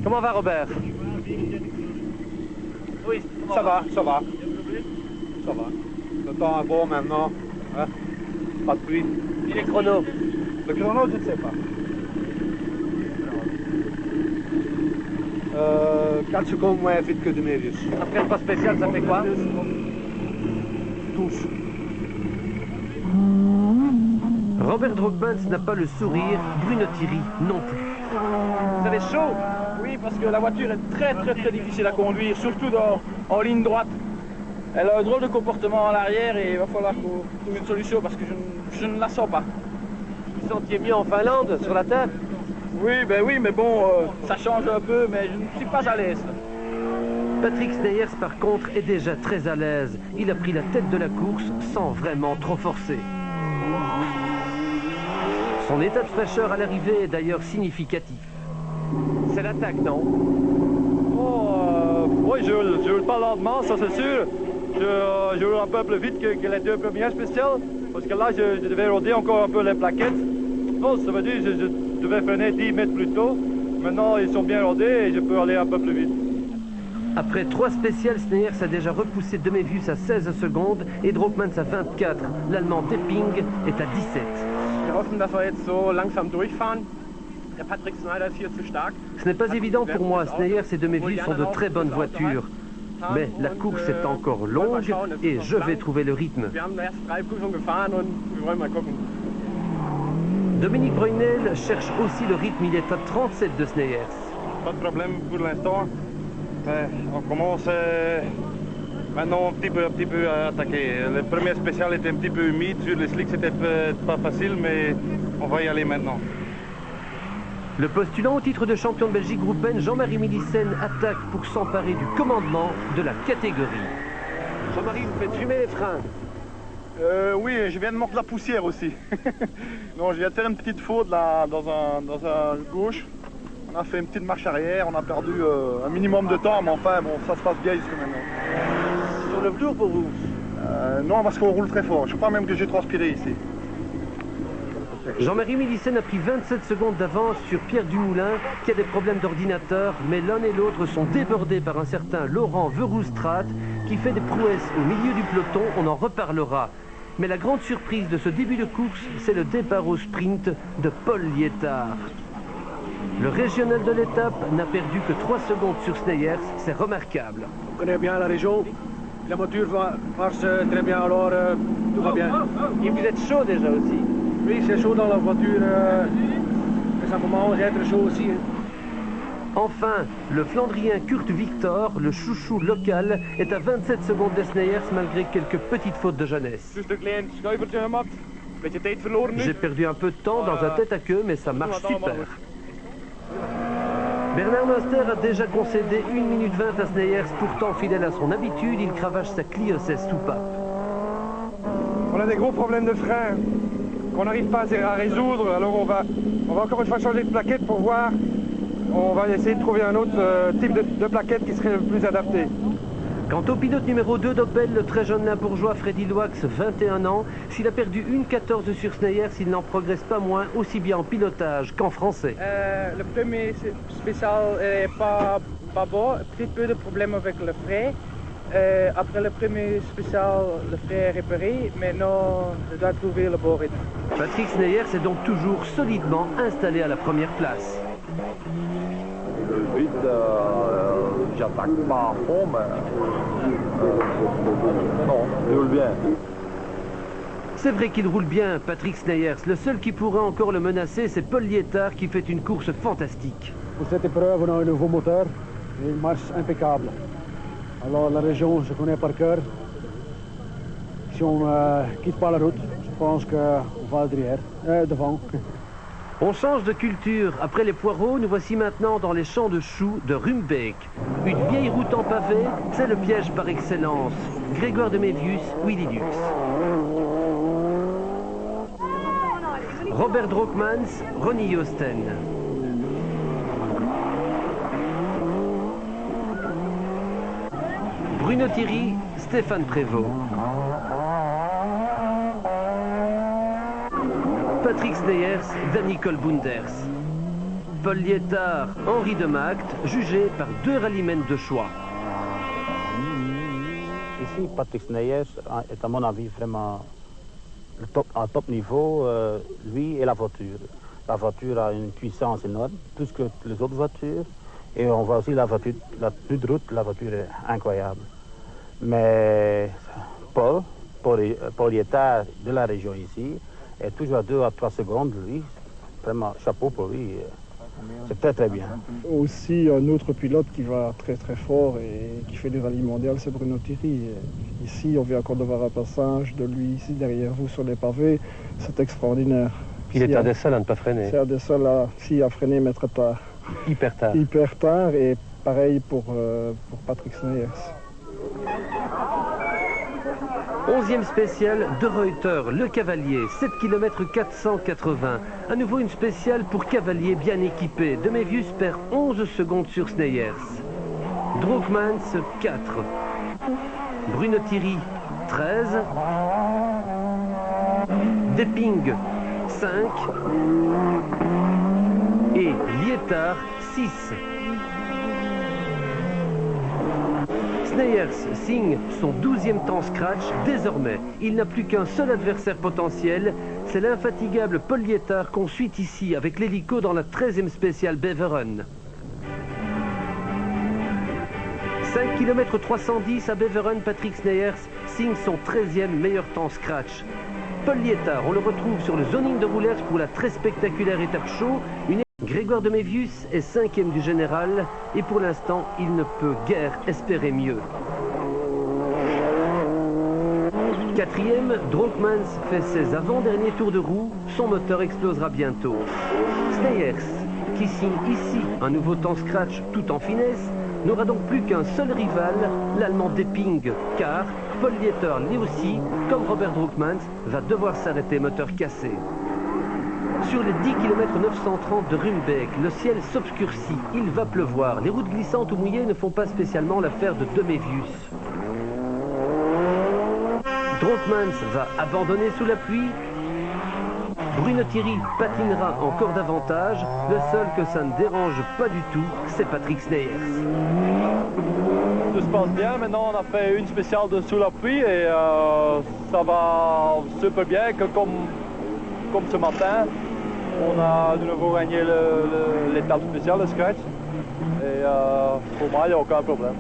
Comment va Robert? Oui, ça va. Ça va. Le temps est bon maintenant. Hein? Pas de pluie. Et les chronos? Le chrono, je ne sais pas. 4 secondes moins vite que Demerius. Après le pas spécial, ça fait quoi? 12. Robert Drogmans n'a pas le sourire, Bruno Thierry non plus. Vous avez chaud? Oui, parce que la voiture est très difficile à conduire, surtout en ligne droite. Elle a un drôle de comportement à l'arrière et il va falloir trouver une solution parce que je ne la sens pas. Vous sentiez mieux en Finlande, sur la terre? Oui, mais bon, ça change un peu, mais je ne suis pas à l'aise. Patrick Sneyers, par contre, est déjà très à l'aise. Il a pris la tête de la course sans vraiment trop forcer. Son état de fraîcheur à l'arrivée est d'ailleurs significatif. C'est l'attaque, non? Oui, je roule pas lentement, ça c'est sûr. Je roule un peu plus vite que les deux premières spéciales, parce que là, je devais rôder encore un peu les plaquettes. Oh, ça veut dire que je devais freiner 10 mètres plus tôt. Maintenant, ils sont bien rodés et je peux aller un peu plus vite. Après 3 spéciales, Sneyers a déjà repoussé Demerius à 16 secondes et Drogmans à 24. L'Allemand Depping est à 17. Wir hoffen, dass wir jetzt so langsam durchfahren. Der Patrick Snyder ist hier zu stark. Ce n'est pas évident pour moi. Sneyers et Demerius sont de très bonnes voitures. Mais la course est encore longue et je vais trouver le rythme. Wir haben erst 3 Prüfungen gefahren und wir wollen mal gucken. Dominique Brunel cherche aussi le rythme. Il est à 37 de Sneyers. Pas de problème pour l'instant. On commence maintenant un petit peu à attaquer. Le premier spécial était un petit peu humide. Sur les slicks, c'était pas facile, mais on va y aller maintenant. Le postulant au titre de champion de Belgique Groupe N, Jean-Marie Milissen, attaque pour s'emparer du commandement de la catégorie. Jean-Marie, vous faites fumer les freins. Oui, je viens de monter la poussière aussi. Non, je viens de faire une petite faute là, dans un gauche. On a fait une petite marche arrière, on a perdu un minimum de temps, mais enfin, bon, ça se passe bien jusqu'à maintenant. Sur le tour pour vous? Non, parce qu'on roule très fort. Je crois même que j'ai transpiré ici. Jean-Marie Milissen a pris 27 secondes d'avance sur Pierre Dumoulin, qui a des problèmes d'ordinateur, mais l'un et l'autre sont débordés par un certain Laurent Verhoestrat, qui fait des prouesses au milieu du peloton. On en reparlera. Mais la grande surprise de ce début de course, c'est le départ au sprint de Paul Liétard. Le régional de l'étape n'a perdu que 3 secondes sur Sneyers, c'est remarquable. On connaît bien la région, la voiture marche très bien, alors tout va bien. Et vous êtes chaud déjà aussi? Oui, c'est chaud dans la voiture, mais ça commence à être chaud aussi. Enfin, le Flandrien Kurt Victor, le chouchou local, est à 27 secondes de Sneyers malgré quelques petites fautes de jeunesse. J'ai perdu un peu de temps dans un tête-à-queue, mais ça marche super. Bernard Noster a déjà concédé 1 minute 20 à Sneyers, pourtant fidèle à son habitude, il cravache sa Clio 16 soupape. On a des gros problèmes de frein qu'on n'arrive pas à résoudre, alors on va encore une fois changer de plaquette pour voir. On va essayer de trouver un autre type de plaquette qui serait le plus adapté. Quant au pilote numéro 2 d'Opel, le très jeune Limbourgeois Freddy Loax, 21 ans, s'il a perdu 1,14 sur Sneyers, il n'en progresse pas moins, aussi bien en pilotage qu'en français. Le premier spécial n'est pas bon, un petit peu de problème avec le frein. Après le premier spécial, le frein est réparé. Maintenant, je dois trouver le bon rythme. Patrick Sneyers est donc toujours solidement installé à la première place. Le vide, j'attaque pas à fond, mais non, il roule bien. C'est vrai qu'il roule bien, Patrick Sneyers. Le seul qui pourrait encore le menacer, c'est Paul Liétard qui fait une course fantastique. Pour cette épreuve, on a un nouveau moteur et une marche impeccable. Alors la région, je connais par cœur. Si on ne quitte pas la route, je pense qu'on va derrière, devant. On change de culture. Après les poireaux, nous voici maintenant dans les champs de choux de Rumbeek. Une vieille route en pavé, c'est le piège par excellence. Grégoire de Mévius, Willy Dux. Robert Drogmans, Ronnie Yosten. Bruno Thierry, Stéphane Prévost. Patrick Sneyers, Danny Colbunders. Paul Liétard, Henri de Maagd, jugés par 2 rallymen de choix. Ici, Patrick Sneyers est à mon avis vraiment à top niveau, lui et la voiture. La voiture a une puissance énorme, plus que les autres voitures. Et on voit aussi la voiture, la tenue de route, la voiture est incroyable. Mais Paul Liétard de la région ici est toujours à 2 à 3 secondes, lui. Vraiment, chapeau pour lui. C'est très très bien. Aussi, un autre pilote qui va très très fort et qui fait des rallyes mondiales, c'est Bruno Thierry. Ici, on vient encore de voir un passage de lui ici derrière vous sur les pavés. C'est extraordinaire. Il est un des seuls à ne pas freiner. C'est un des seuls à freiner, mais très tard. Hyper tard. Hyper tard, et pareil pour Patrick Sneyers. 11e spéciale de Reuter, le cavalier, 7 km 480. À nouveau une spéciale pour cavalier bien équipé. De Mévius perd 11 secondes sur Sneyers. Drookmans 4. Bruno Thierry 13. Depping 5. Et Liétard 6. Sneyers signe son 12e temps scratch désormais. Il n'a plus qu'un seul adversaire potentiel, c'est l'infatigable Paul Liétard qu'on suit ici avec l'hélico dans la 13e spéciale Beveren. 5 km 310 à Beveren, Patrick Sneyers signe son 13e meilleur temps scratch. Paul Liétard, on le retrouve sur le zoning de Roulers pour la très spectaculaire étape show. Grégoire de Mévius est 5e du général et pour l'instant, il ne peut guère espérer mieux. 4e, Drookmans fait ses avant-derniers tours de roue, son moteur explosera bientôt. Sneyers, qui signe ici un nouveau temps scratch tout en finesse, n'aura donc plus qu'un seul rival, l'Allemand Depping, car Paul Liétard, lui aussi, comme Robert Drookmans, va devoir s'arrêter moteur cassé. Sur les 10 km 930 de Rumbeek, le ciel s'obscurcit, il va pleuvoir. Les routes glissantes ou mouillées ne font pas spécialement l'affaire de Mévius. Drookmans va abandonner sous la pluie. Bruno Thierry patinera encore davantage. Le seul que ça ne dérange pas du tout, c'est Patrick Sneyers. Tout se passe bien. Maintenant, on a fait une spéciale de sous la pluie et ça va super bien. Comme ce matin, on a de nouveau gagné l'étape spéciale, le scratch. Et pour moi, il n'y a aucun problème.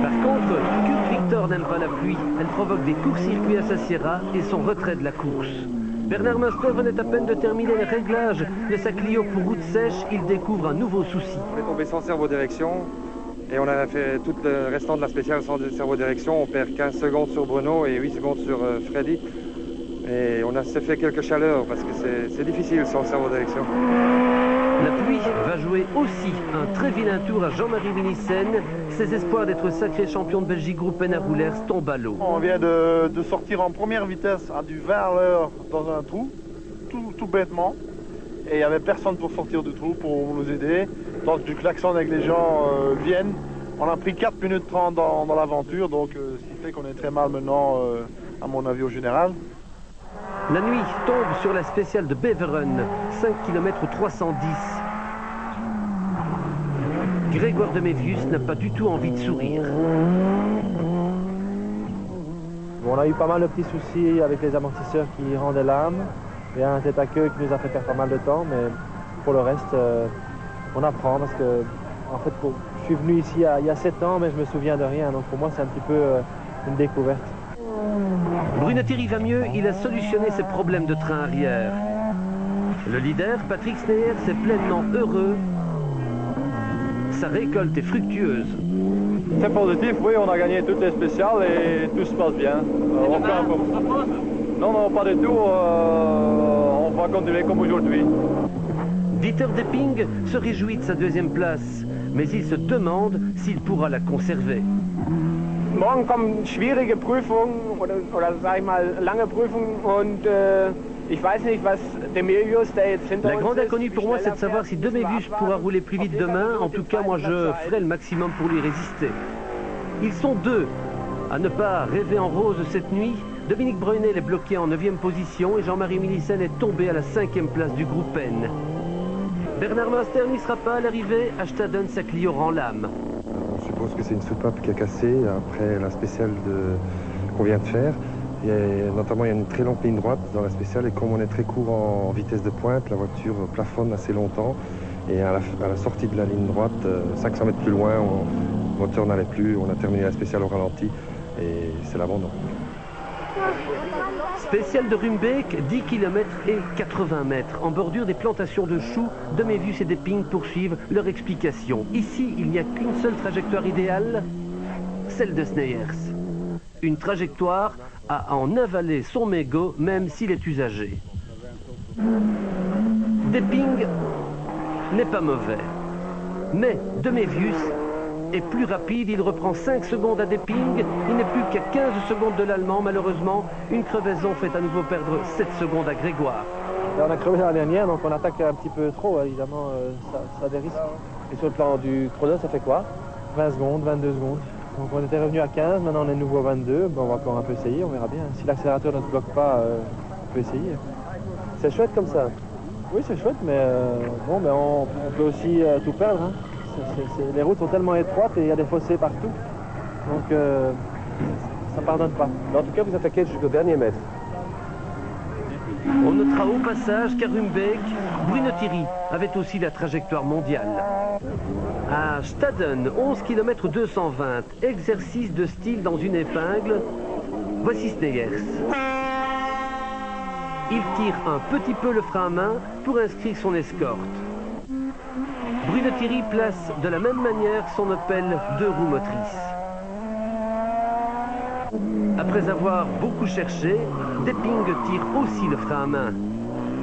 Par contre, Kurt Victor n'aime pas la pluie. Elle provoque des courts-circuits à sa Sierra et son retrait de la course. Bernard Munster venait à peine de terminer les réglages de sa Clio pour route sèche. Il découvre un nouveau souci. On est tombé sans servo-direction et on a fait tout le restant de la spéciale sans servo-direction. On perd 15 secondes sur Bruno et 8 secondes sur Freddy. Et on s'est fait quelques chaleurs parce que c'est difficile sans servo-direction. La pluie va jouer aussi un très vilain tour à Jean-Marie Minissen. Ses espoirs d'être sacré champion de Belgique groupe N à Roulers tombent à l'eau. On vient de sortir en première vitesse à du 20 à l'heure dans un trou, tout bêtement. Et il n'y avait personne pour sortir du trou pour nous aider. Donc du klaxon avec les gens viennent. On a pris 4 minutes 30 dans l'aventure, donc ce qui fait qu'on est très mal maintenant, à mon avis, au général. La nuit tombe sur la spéciale de Beveren, 5 km 310. Grégoire de Mévius n'a pas du tout envie de sourire. Bon, on a eu pas mal de petits soucis avec les amortisseurs qui rendaient l'âme. Il y a un tête à queue qui nous a fait perdre pas mal de temps, mais pour le reste, on apprend parce que, en fait, je suis venu ici il y a 7 ans, mais je me souviens de rien. Donc pour moi, c'est un petit peu une découverte. Bruno Thierry va mieux, il a solutionné ses problèmes de train arrière. Le leader, Patrick Sneyers, est pleinement heureux. Sa récolte est fructueuse. C'est positif, oui, on a gagné toutes les spéciales et tout se passe bien. Aucun problème. Non, pas du tout. On va continuer comme aujourd'hui. Dieter Depping se réjouit de sa 2e place, mais il se demande s'il pourra la conserver. Morgen kommen schwierige Prüfungen oder sag ich mal lange Prüfungen und ich weiß nicht, was de Mévius der jetzt hinter uns ist. La grande inconnue pour moi, c'est de savoir si de Mévius pourra rouler plus vite demain. En tout cas, moi, je ferai le maximum pour lui résister. Ils sont 2 à ne pas rêver en rose cette nuit. Dominique Breunel est bloqué en 9e position et Jean-Marie Minissen est tombé à la 5e place du groupe N. Bernard Master n'y sera pas à l'arrivée. À Staden, sa Clio rend l'âme. Je suppose que c'est une soupape qui a cassé après la spéciale qu'on vient de faire. Notamment, il y a une très longue ligne droite dans la spéciale et comme on est très court en vitesse de pointe, la voiture plafonne assez longtemps. Et à la sortie de la ligne droite, 500 mètres plus loin, le moteur n'allait plus. On a terminé la spéciale au ralenti et c'est l'abandon. Spéciale de Rumbeek, 10 km et 80 mètres. En bordure des plantations de choux, Demévius et Depping poursuivent leur explication. Ici, il n'y a qu'une seule trajectoire idéale, celle de Sneyers. Une trajectoire à en avaler son mégot, même s'il est usagé. Depping n'est pas mauvais. Mais Demévius est plus rapide, il reprend 5 secondes à Depping, il n'est plus qu'à 15 secondes de l'Allemand. Malheureusement, une crevaison fait à nouveau perdre 7 secondes à Grégoire. Là, on a crevé la dernière, donc on attaque un petit peu trop, évidemment, ça a des risques. Et sur le plan du chrono, ça fait quoi? 20 secondes, 22 secondes. Donc on était revenu à 15, maintenant on est de nouveau à 22, bon, on va encore un peu essayer, on verra bien. Si l'accélérateur ne se bloque pas, on peut essayer. C'est chouette comme ça. Oui, c'est chouette, mais bon, ben on peut aussi tout perdre. Hein. Les routes sont tellement étroites et il y a des fossés partout. Donc ça pardonne pas. Mais en tout cas, vous attaquez jusqu'au dernier mètre. On notera au passage qu'à Rumbeek, Bruno Thierry avait aussi la trajectoire mondiale. À Staden, 11 km 220, exercice de style dans une épingle. Voici Sneyers. Il tire un petit peu le frein à main pour inscrire son escorte. Bruno Thierry place de la même manière son Opel 2 roues motrices. Après avoir beaucoup cherché, Depping tire aussi le frein à main.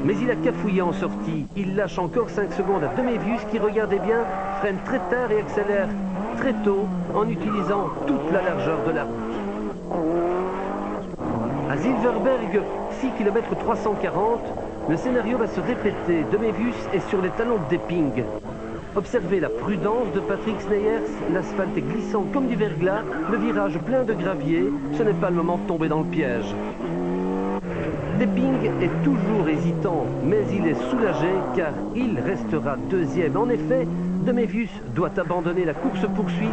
Mais il a cafouillé en sortie. Il lâche encore 5 secondes à Demévius qui, regardez bien, freine très tard et accélère très tôt en utilisant toute la largeur de la route. À Zilverberg, 6 km 340, le scénario va se répéter. Demévius est sur les talons de Depping. Observez la prudence de Patrick Sneyers. L'asphalte est glissant comme du verglas, le virage plein de gravier. Ce n'est pas le moment de tomber dans le piège. Depping est toujours hésitant, mais il est soulagé car il restera deuxième. En effet, Demévius doit abandonner la course-poursuite,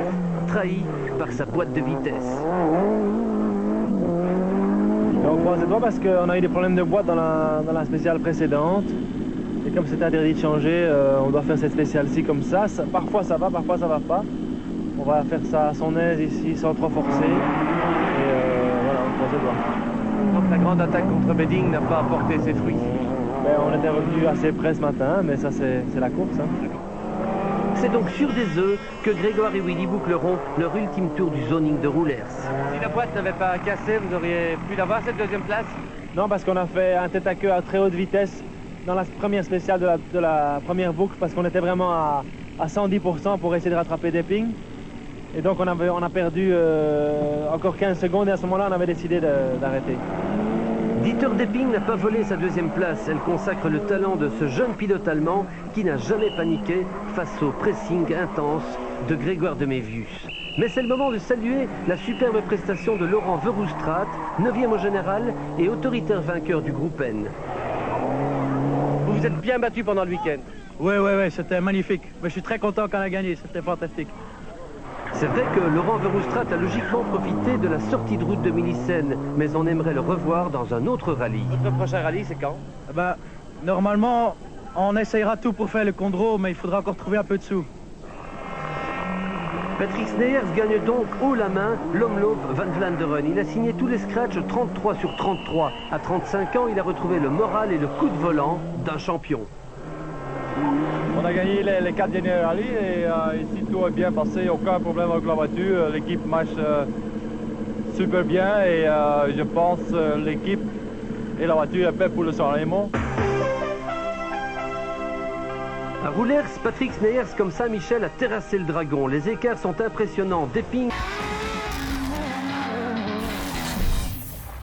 trahi par sa boîte de vitesse. On croise les doigts parce qu'on a eu des problèmes de boîte dans la spéciale précédente. Et comme c'était interdit de changer, on doit faire cette spéciale-ci comme ça. Parfois ça va, parfois ça va pas. On va faire ça à son aise ici, sans trop forcer. Et voilà, on croise les doigts. Donc la grande attaque contre Bedding n'a pas apporté ses fruits. Ben, on était revenu assez près ce matin, mais ça c'est la course. Hein. C'est donc sur des œufs que Grégoire et Willy boucleront leur ultime tour du zoning de Roulers. Si la boîte n'avait pas cassé, vous auriez pu l'avoir cette deuxième place? Non, parce qu'on a fait un tête à queue à très haute vitesse dans la première spéciale de la première boucle, parce qu'on était vraiment à 110% pour essayer de rattraper Depping. Et donc on a perdu encore 15 secondes et à ce moment-là on avait décidé d'arrêter. Dieter Depping n'a pas volé sa deuxième place. Elle consacre le talent de ce jeune pilote allemand qui n'a jamais paniqué face au pressing intense de Grégoire Demévius. Mais c'est le moment de saluer la superbe prestation de Laurent Verhoestraat, 9e au général et autoritaire vainqueur du groupe N. Vous vous êtes bien battu pendant le week-end. Oui, c'était magnifique. Mais je suis très content qu'on a gagné, c'était fantastique. C'est vrai que Laurent Verhoestraat a logiquement profité de la sortie de route de Millicène, mais on aimerait le revoir dans un autre rallye. Votre prochain rallye, c'est quand? Normalement, on essayera tout pour faire le Condro, mais il faudra encore trouver un peu de sous. Patrick Sneyers gagne donc haut la main l'Omloop Van Vlaanderen. Il a signé tous les scratchs 33 sur 33. À 35 ans, il a retrouvé le moral et le coup de volant d'un champion. On a gagné les 4 derniers rallyes et ici tout est bien passé, aucun problème avec la voiture. L'équipe marche super bien et je pense l'équipe et la voiture est prête pour le San Remo. À Roulers, Patrick Sneyers comme Saint-Michel a terrassé le dragon. Les écarts sont impressionnants. Depping